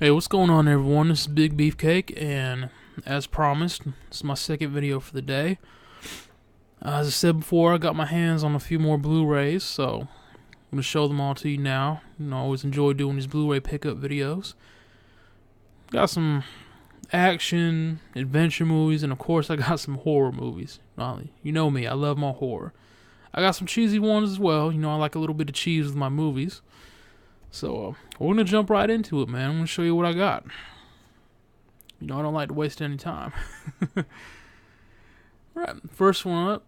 Hey, what's going on, everyone? This is Big Beefcake, and as promised, this is my second video for the day. As I said before, I got my hands on a few more Blu-rays, so I'm going to show them all to you now. I always enjoy doing these Blu Ray Pickup videos. Got some action, adventure movies, and of course I got some horror movies. You know me, I love my horror. I got some cheesy ones as well. I like a little bit of cheese with my movies. So, we're going to jump right into it, man. I'm going to show you what I got. I don't like to waste any time. Alright, first one up.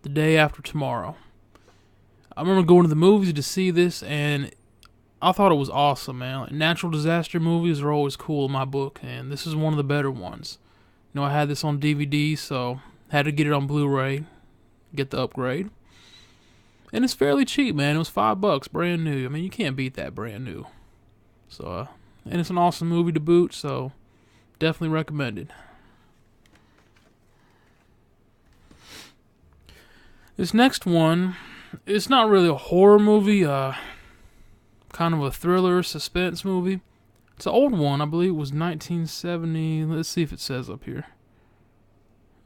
The Day After Tomorrow. I remember going to the movies to see this, and I thought it was awesome, man. Natural disaster movies are always cool in my book, and this is one of the better ones. I had this on DVD, so had to get it on Blu-ray, get the upgrade. And it's fairly cheap, man. It was $5, brand new. You can't beat that brand new. So, and it's an awesome movie to boot, so definitely recommended. This next one, it's not really a horror movie, kind of a thriller, suspense movie. It's an old one, I believe it was 1970. Let's see if it says up here.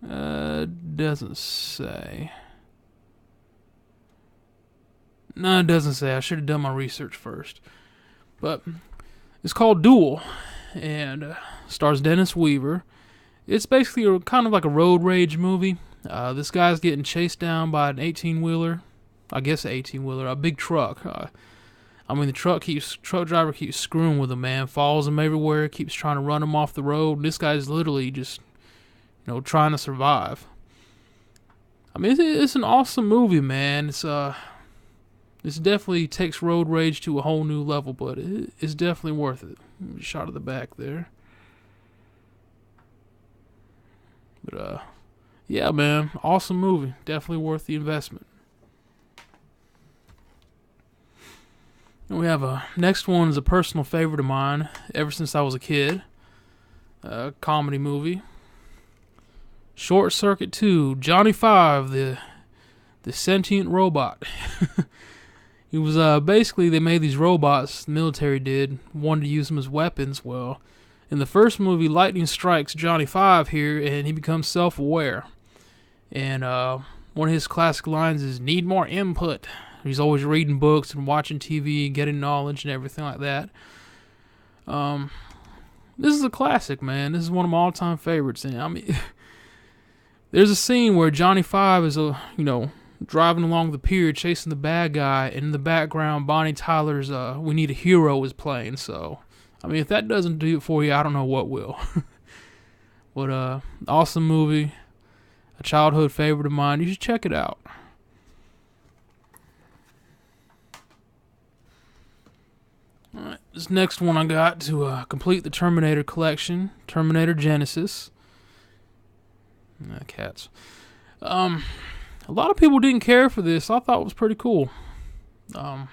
Doesn't say. No, it doesn't say. I should have done my research first. But it's called Duel, and stars Dennis Weaver. It's basically kind of like a road rage movie. This guy's getting chased down by an 18-wheeler. I guess an 18-wheeler, a big truck. The truck driver keeps screwing with him, man. Follows him everywhere, keeps trying to run him off the road. This guy's literally just, trying to survive. It's an awesome movie, man. This definitely takes road rage to a whole new level, but it's definitely worth it. Shot of the back there. But, yeah, man. Awesome movie. Definitely worth the investment. And we have next one is a personal favorite of mine ever since I was a kid. A comedy movie. Short Circuit 2. Johnny Five, the sentient robot. He was, basically, they made these robots, the military did, wanted to use them as weapons. Well, in the first movie, lightning strikes Johnny Five here, and he becomes self-aware. And, one of his classic lines is, "Need more input." He's always reading books and watching TV and getting knowledge and everything like that. This is a classic, man. This is one of my all-time favorites. And, there's a scene where Johnny Five is, driving along the pier, chasing the bad guy, and in the background, Bonnie Tyler's "We Need a Hero" is playing. So, if that doesn't do it for you, I don't know what will. But, awesome movie, a childhood favorite of mine. You should check it out. Alright, this next one I got to complete the Terminator collection, Terminator Genesis. Cats. A lot of people didn't care for this. I thought it was pretty cool. It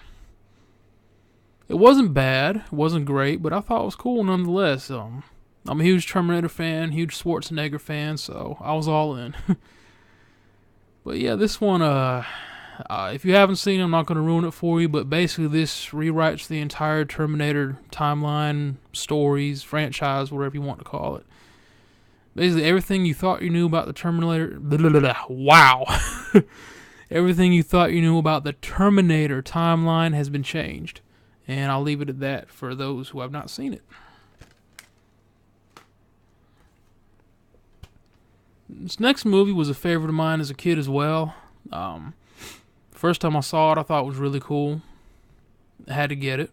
wasn't bad. It wasn't great, but I thought it was cool nonetheless. I'm a huge Terminator fan, huge Schwarzenegger fan, so I was all in. But yeah, this one, if you haven't seen it, I'm not going to ruin it for you, but basically this rewrites the entire Terminator timeline, stories, franchise, whatever you want to call it. Basically, everything you thought you knew about the Terminator... Wow! Everything you thought you knew about the Terminator timeline has been changed. And I'll leave it at that for those who have not seen it. This next movie was a favorite of mine as a kid as well. First time I saw it, I thought it was really cool. I had to get it.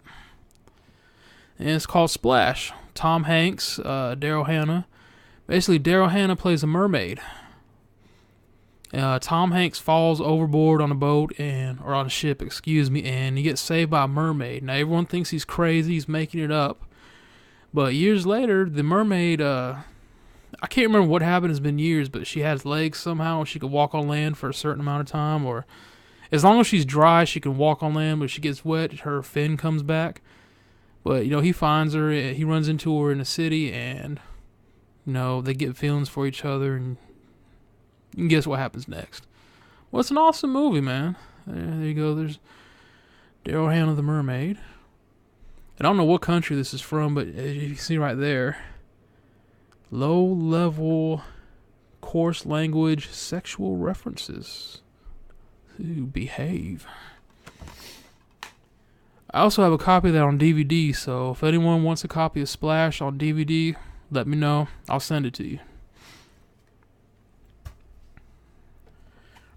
And it's called Splash. Tom Hanks, Daryl Hannah. Basically, Daryl Hannah plays a mermaid. Tom Hanks falls overboard on a boat, or on a ship, and he gets saved by a mermaid. Now, everyone thinks he's crazy, he's making it up. But years later, the mermaid, I can't remember what happened, it's been years, but she has legs somehow, she could walk on land for a certain amount of time, or as long as she's dry, she can walk on land, but if she gets wet, her fin comes back. But, he finds her, he runs into her in the city, and... they get feelings for each other, and you can guess what happens next. Well, it's an awesome movie, man. There you go. There's Daryl Hannah the Mermaid. I don't know what country this is from, but as you can see right there, low level, coarse language, sexual references. To behave. I also have a copy of that on DVD, so if anyone wants a copy of Splash on DVD, let me know. I'll send it to you.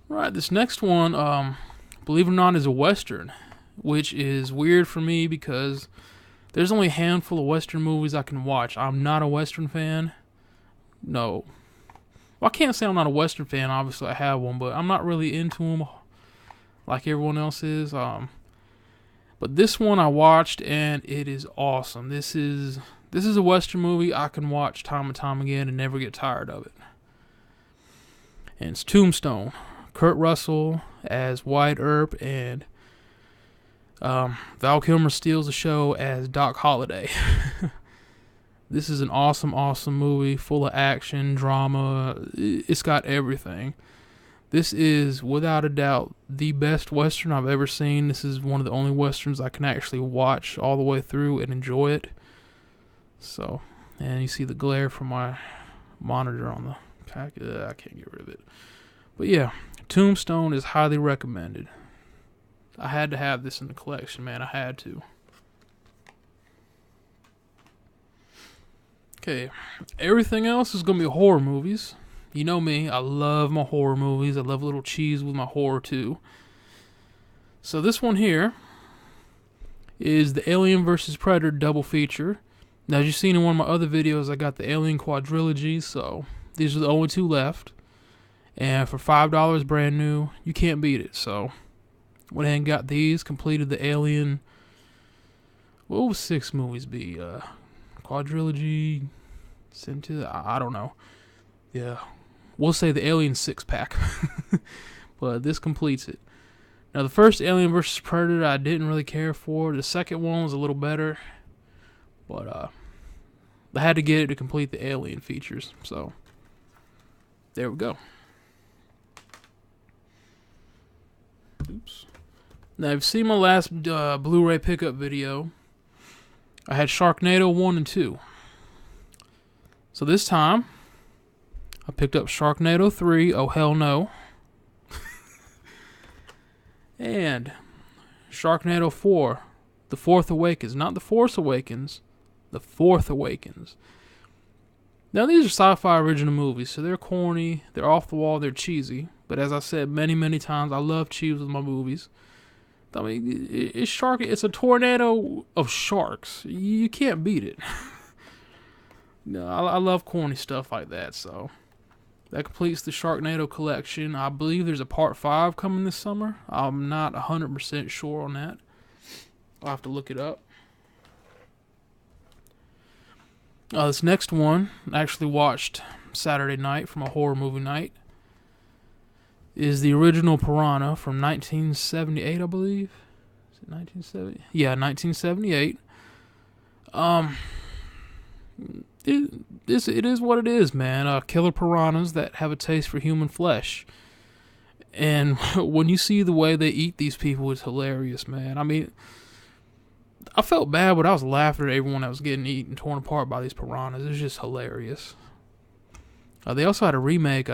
Right, this next one, believe it or not, is a Western, which is weird for me because there's only a handful of Western movies I can watch. I'm not a Western fan. No. Well, I can't say I'm not a Western fan. Obviously, I have one, but I'm not really into them like everyone else is. But this one I watched, and it is awesome. This is a Western movie I can watch time and time again and never get tired of it. And it's Tombstone. Kurt Russell as Wyatt Earp, and Val Kilmer steals the show as Doc Holliday. This is an awesome, awesome movie, full of action, drama. It's got everything. This is, without a doubt, the best Western I've ever seen. This is one of the only Westerns I can actually watch all the way through and enjoy it. So, and you see the glare from my monitor on the pack. I can't get rid of it. But yeah, Tombstone is highly recommended. I had to have this in the collection, man. I had to. Okay, everything else is going to be horror movies. You know me, I love my horror movies. I love a little cheese with my horror too. So this one here is the Alien vs. Predator double feature. Now, as you've seen in one of my other videos, I got the Alien quadrilogy, so these are the only two left. And for $5 brand new, you can't beat it. So went ahead and got these, completed the Alien. What will 6 movies be? Quadrilogy, I don't know. Yeah, we'll say the Alien 6-pack. But this completes it. Now, the first Alien vs. Predator I didn't really care for. The second one was a little better. But I had to get it to complete the Alien features. So, there we go. Oops. Now, if you've seen my last Blu Ray Pickup video, I had Sharknado 1 and 2. So this time, I picked up Sharknado 3, oh hell no. And Sharknado 4, The Fourth Awakens. Not The Force Awakens, The Fourth Awakens. Now, these are sci-fi original movies, so they're corny, they're off the wall, they're cheesy. But as I said many, many times, I love cheese with my movies. I mean, it's a tornado of sharks. You can't beat it. No, I love corny stuff like that, so that completes the Sharknado collection. I believe there's a part 5 coming this summer. I'm not 100% sure on that. I'll have to look it up. This next one, I actually watched Saturday night from a horror movie night, is the original Piranha from 1978, I believe. Is it 1970? Yeah, 1978. It is what it is, man. Killer piranhas that have a taste for human flesh. And when you see the way they eat these people, it's hilarious, man. I mean, I felt bad, but I was laughing at everyone that was getting eaten, torn apart by these piranhas. It's just hilarious. They also had a remake,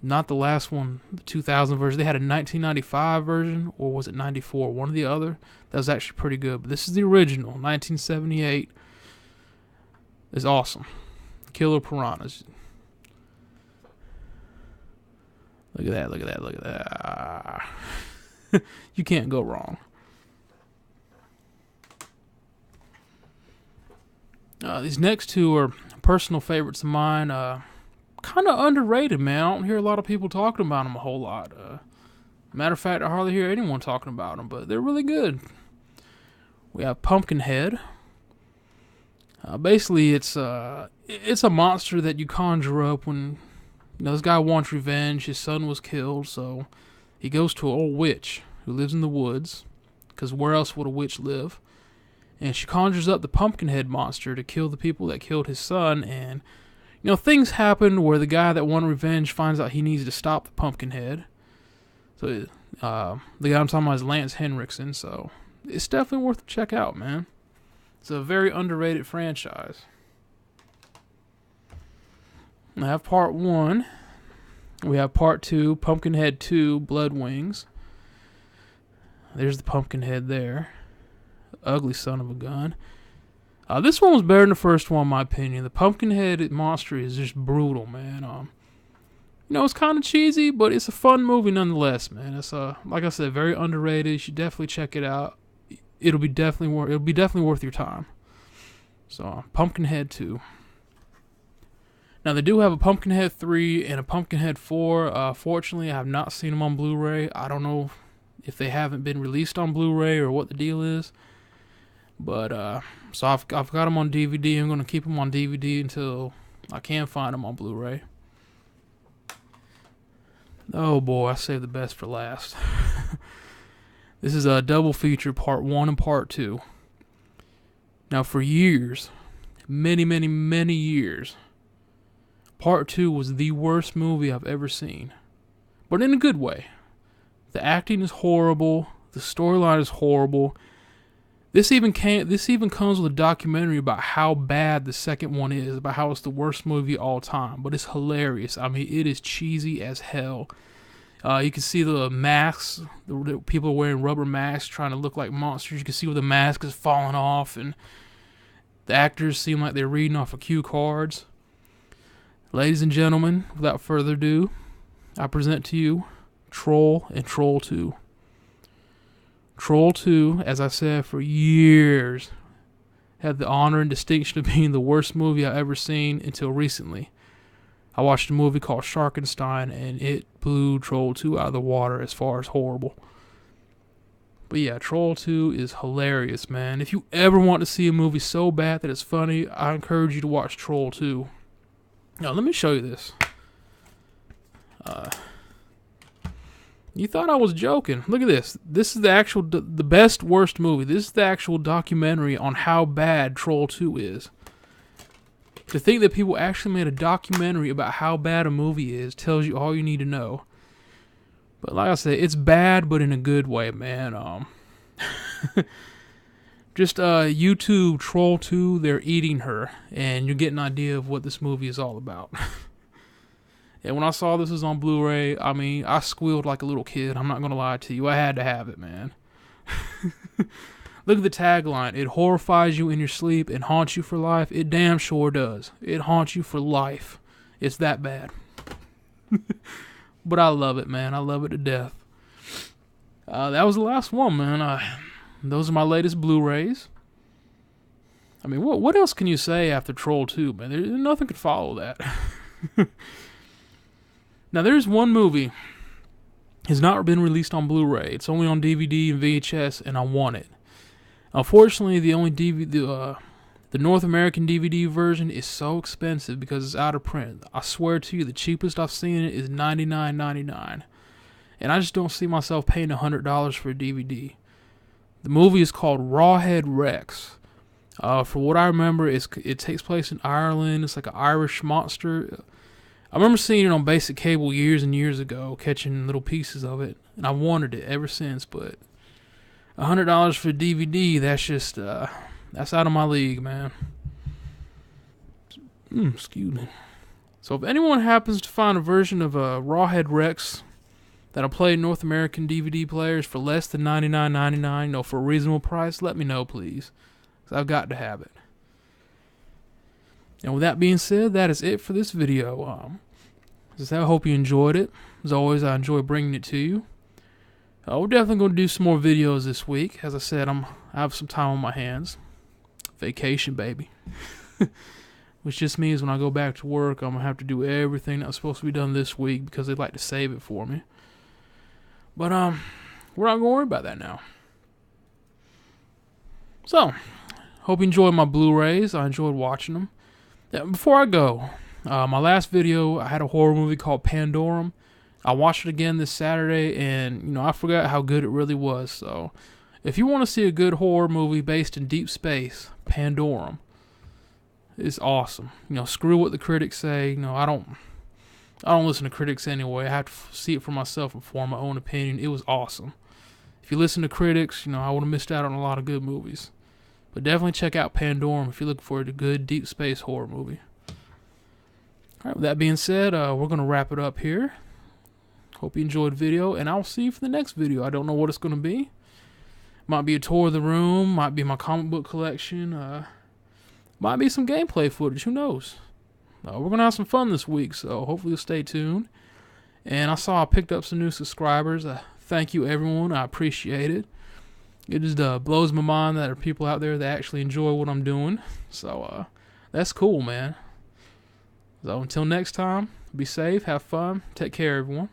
not the last one, the 2000 version. They had a 1995 version, or was it 94? One or the other. That was actually pretty good. But this is the original, 1978. It's awesome. Killer piranhas. Look at that, look at that, look at that. You can't go wrong. These next two are personal favorites of mine. Kind of underrated, man. I don't hear a lot of people talking about them a whole lot. Matter of fact, I hardly hear anyone talking about them, but they're really good. We have Pumpkinhead. Basically, it's a monster that you conjure up when this guy wants revenge. His son was killed, so he goes to an old witch who lives in the woods, because where else would a witch live? And she conjures up the Pumpkinhead monster to kill the people that killed his son. And things happen where the guy that wanted revenge finds out he needs to stop the Pumpkinhead. So the guy I'm talking about is Lance Henriksen. So it's definitely worth a check out, man. It's a very underrated franchise. I have part 1. We have part 2, Pumpkinhead 2, Blood Wings. There's the Pumpkinhead there. Ugly son of a gun. This one was better than the first one, in my opinion. The Pumpkinhead monster is just brutal, man. It's kind of cheesy, but it's a fun movie nonetheless, man. It's like I said, very underrated. You should definitely check it out. It'll be definitely worth your time. So, Pumpkinhead 2. Now, they do have a Pumpkinhead 3 and a Pumpkinhead 4. Fortunately, I have not seen them on Blu Ray. I don't know if they haven't been released on Blu Ray or what the deal is. But, so I've got them on DVD. I'm going to keep them on DVD until I can find them on Blu Ray. Oh boy, I saved the best for last. This is a double feature, part 1 and part 2. Now, for years, many years, part 2 was the worst movie I've ever seen. But in a good way. The acting is horrible. The storyline is horrible. This even comes with a documentary about how bad the second one is, about how it's the worst movie of all time. But it's hilarious. I mean, it is cheesy as hell. You can see the masks. The people are wearing rubber masks trying to look like monsters. You can see where the mask is falling off, and the actors seem like they're reading off of cue cards. Ladies and gentlemen, without further ado, I present to you Troll and Troll 2. Troll 2, as I said, for years, had the honor and distinction of being the worst movie I've ever seen until recently. I watched a movie called Sharkenstein, and it blew Troll 2 out of the water as far as horrible. But yeah, Troll 2 is hilarious, man. If you ever want to see a movie so bad that it's funny, I encourage you to watch Troll 2. Now, let me show you this. You thought I was joking. Look at this. This is the best worst movie. This is the actual documentary on how bad Troll 2 is. To think that people actually made a documentary about how bad a movie is tells you all you need to know. But like I said, it's bad, but in a good way, man. Just YouTube Troll 2, they're eating her, and you get an idea of what this movie is all about. And when I saw this was on Blu-ray, I mean, I squealed like a little kid. I'm not going to lie to you. I had to have it, man. Look at the tagline. It horrifies you in your sleep and haunts you for life. It damn sure does. It haunts you for life. It's that bad. But I love it, man. I love it to death. That was the last one, man. Those are my latest Blu-rays. I mean, what else can you say after Troll 2, man? Nothing could follow that. Now, there's one movie. It's not been released on Blu-ray. It's only on DVD and VHS, and I want it. Unfortunately, the North American DVD version is so expensive because it's out of print. I swear to you, the cheapest I've seen it is $99.99. And I just don't see myself paying $100 for a DVD. The movie is called Rawhead Rex. For what I remember, it takes place in Ireland. It's like an Irish monster. I remember seeing it on basic cable years and years ago, catching little pieces of it, and I've wanted it ever since, but $100 for DVD, that's just, that's out of my league, man. Excuse me. So if anyone happens to find a version of Rawhead Rex that'll play North American DVD players for less than $99.99, for a reasonable price, let me know, please, because I've got to have it. And with that being said, that is it for this video. I hope you enjoyed it. As always, I enjoy bringing it to you. We're definitely going to do some more videos this week. As I said, I have some time on my hands. Vacation, baby. Which just means when I go back to work, I'm going to have to do everything that was supposed to be done this week because they'd like to save it for me. But we're not going to worry about that now. So, hope you enjoyed my Blu-rays. I enjoyed watching them. Before I go, my last video, I had a horror movie called Pandorum. I watched it again this Saturday, and I forgot how good it really was. So, if you want to see a good horror movie based in deep space, Pandorum is awesome. Screw what the critics say. I don't listen to critics anyway. I have to see it for myself and form my own opinion. It was awesome. If you listen to critics, I would have missed out on a lot of good movies. But definitely check out Pandorum if you're looking for a good deep space horror movie. Alright, with that being said, we're going to wrap it up here. Hope you enjoyed the video, and I'll see you for the next video. I don't know what it's going to be. Might be a tour of the room, might be my comic book collection, might be some gameplay footage, who knows. We're going to have some fun this week, so hopefully you'll stay tuned. And I saw I picked up some new subscribers. Thank you, everyone. I appreciate it. It just blows my mind that there are people out there that actually enjoy what I'm doing. So that's cool, man. So until next time, be safe, have fun, take care, everyone.